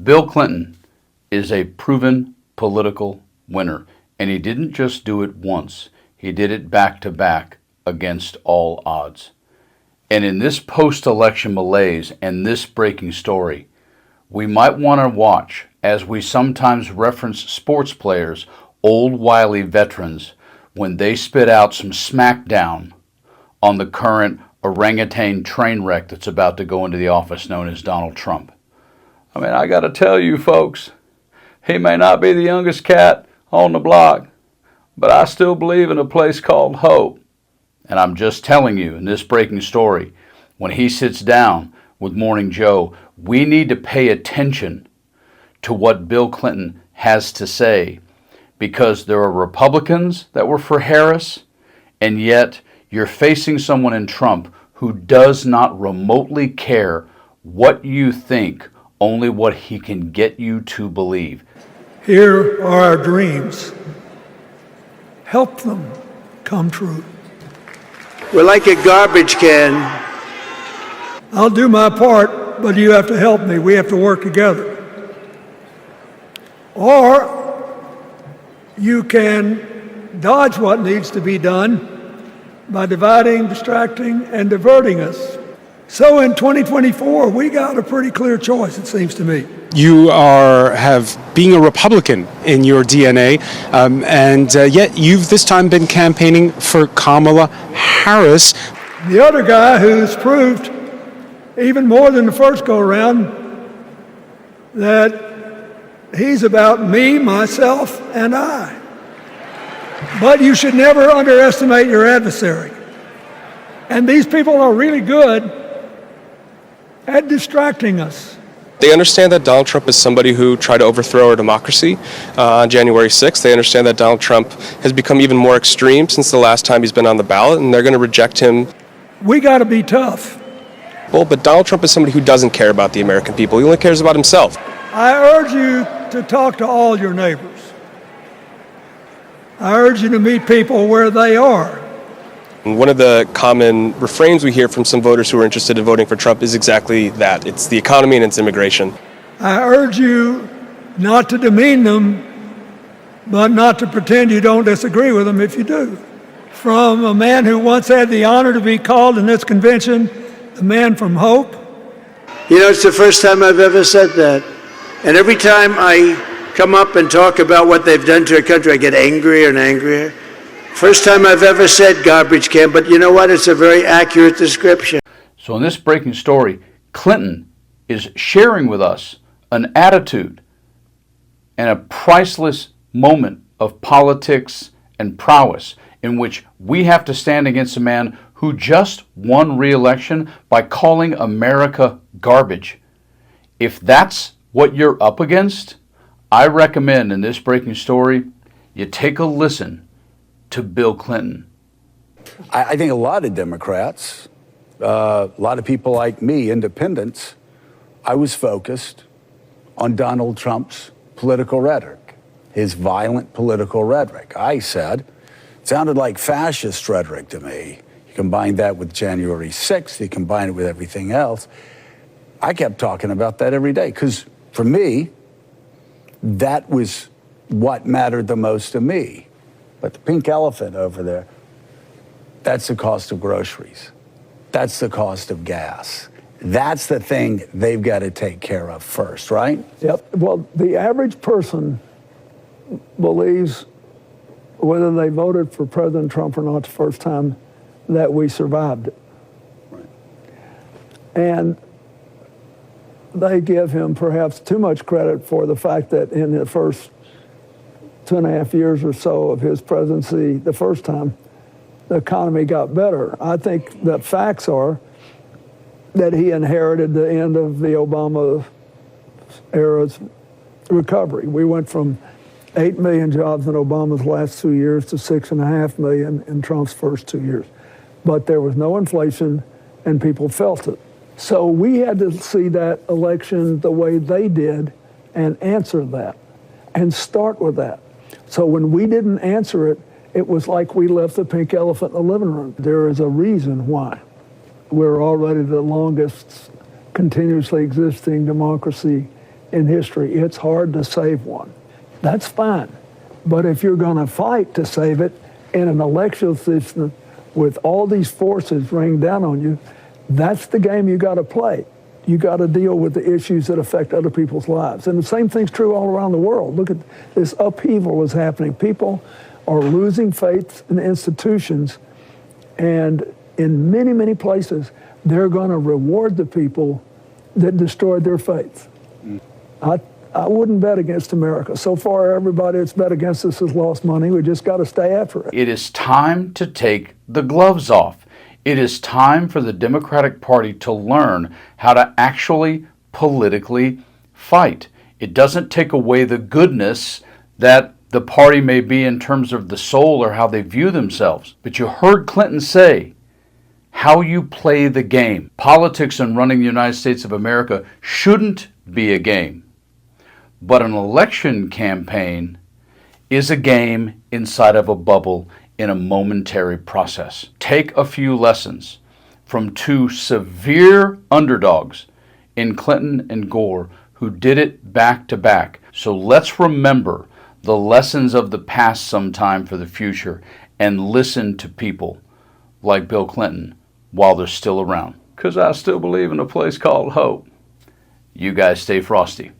Bill Clinton is a proven political winner, and he didn't just do it once. He did it back to back against all odds. And in this post-election malaise and this breaking story, we might want to watch as we sometimes reference sports players, old wily veterans, when they spit out some smackdown on the current orangutan train wreck that's about to go into the office known as Donald Trump. I mean, I got to tell you folks, he may not be the youngest cat on the block, but I still believe in a place called hope. And I'm just telling you, in this breaking story, when he sits down with Morning Joe, we need to pay attention to what Bill Clinton has to say, because there are Republicans that were for Harris, and yet you're facing someone in Trump who does not remotely care what you think, only what he can get you to believe. Here are our dreams. Help them come true. We're like a garbage can. I'll do my part, but you have to help me. We have to work together. Or you can dodge what needs to be done by dividing, distracting, and diverting us. So in 2024, we got a pretty clear choice, it seems to me. You have being a Republican in your DNA, and yet you've this time been campaigning for Kamala Harris. The other guy who's proved, even more than the first go-around, that he's about me, myself, and I. But you should never underestimate your adversary. And these people are really good at distracting us. They understand that Donald Trump is somebody who tried to overthrow our democracy on January 6th. They understand that Donald Trump has become even more extreme since the last time he's been on the ballot, and they're going to reject him. We got to be tough. Well, but Donald Trump is somebody who doesn't care about the American people. He only cares about himself. I urge you to talk to all your neighbors. I urge you to meet people where they are. And one of the common refrains we hear from some voters who are interested in voting for Trump is exactly that. It's the economy and it's immigration. I urge you not to demean them, but not to pretend you don't disagree with them if you do. From a man who once had the honor to be called in this convention, the man from Hope. You know, it's the first time I've ever said that. And every time I come up and talk about what they've done to our country, I get angrier and angrier. First time I've ever said garbage can, but you know what? It's a very accurate description. So in this breaking story, Clinton is sharing with us an attitude and a priceless moment of politics and prowess in which we have to stand against a man who just won re-election by calling America garbage. If that's what you're up against, I recommend in this breaking story, you take a listen to Bill Clinton. I think a lot of Democrats, a lot of people like me, independents, I was focused on Donald Trump's political rhetoric, his violent political rhetoric. I said, it sounded like fascist rhetoric to me. You combine that with January 6th, you combine it with everything else. I kept talking about that every day because for me, that was what mattered the most to me. But the pink elephant over there, that's the cost of groceries. That's the cost of gas. That's the thing they've got to take care of first, right? Yep. Well, the average person believes whether they voted for President Trump or not the first time that we survived it. Right. And they give him perhaps too much credit for the fact that in the first 2.5 years or so of his presidency, the first time, the economy got better. I think the facts are that he inherited the end of the Obama era's recovery. We went from 8 million jobs in Obama's last 2 years to 6.5 million in Trump's first 2 years. But there was no inflation and people felt it. So we had to see that election the way they did and answer that and start with that. So when we didn't answer it, it was like we left the pink elephant in the living room. There is a reason why. We're already the longest continuously existing democracy in history. It's hard to save one. That's fine. But if you're going to fight to save it in an election system with all these forces raining down on you, that's the game you got to play. You got to deal with the issues that affect other people's lives. And the same thing's true all around the world. Look at this upheaval is happening. People are losing faith in institutions, and in many, many places, they're going to reward the people that destroyed their faith. I wouldn't bet against America. So far, everybody that's bet against us has lost money. We just got to stay after it. It is time to take the gloves off. It is time for the Democratic Party to learn how to actually politically fight. It doesn't take away the goodness that the party may be in terms of the soul or how they view themselves. But you heard Clinton say, how you play the game. Politics and running the United States of America shouldn't be a game. But an election campaign is a game inside of a bubble in a momentary process. Take a few lessons from two severe underdogs in Clinton and Gore who did it back to back. So let's remember the lessons of the past sometime for the future and listen to people like Bill Clinton while they're still around. Because I still believe in a place called hope. You guys stay frosty.